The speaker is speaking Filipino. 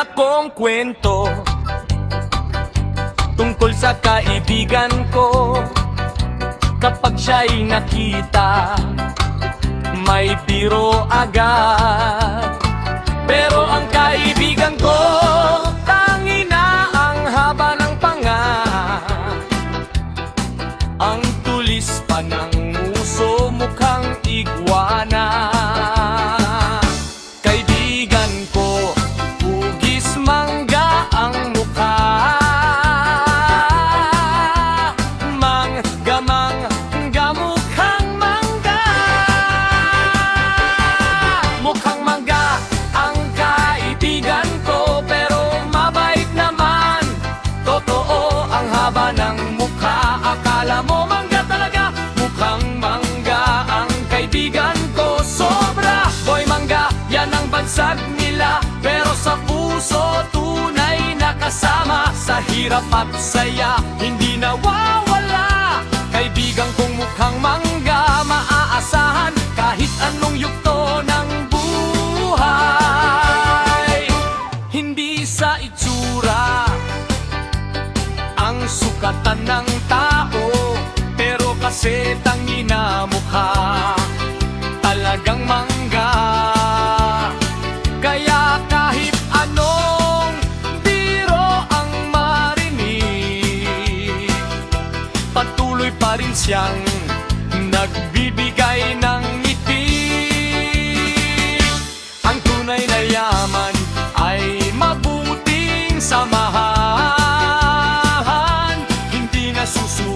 akong kwento tungkol sa kaibigan ko. Kapag siya'y nakita, may biro agad. Pero ang kaibigan ko, tangina ang haba ng panga, ang tulis pa ng nguso, mukhang iguana. Kaibigan ko, hugis mangga ang mukha, mangga mukhang mangga. Mukhang mangga ang kaibigan ko, pero mabait naman. Totoo ang haba ng mukha, akala mo mangga talaga. Mukhang mangga ang kaibigan ko, sobra. Boy mangga, yan ang bansag nila, pero sa puso tunay na kasama. Sa hirap at saya, hindi nawawala. Kaibigan kong mukhang mangga, maaasahan kahit anong yugto ng buhay. Hindi sa itsura ang sukatan ng tao, pero kasi tangina mukha, talagang mangga. Kaya kahit anong biro ang marinig, patuloy pa rin siyang nagbibigay ng ngiti. Ang tunay na yaman ay mabuting samahan, hindi na susunod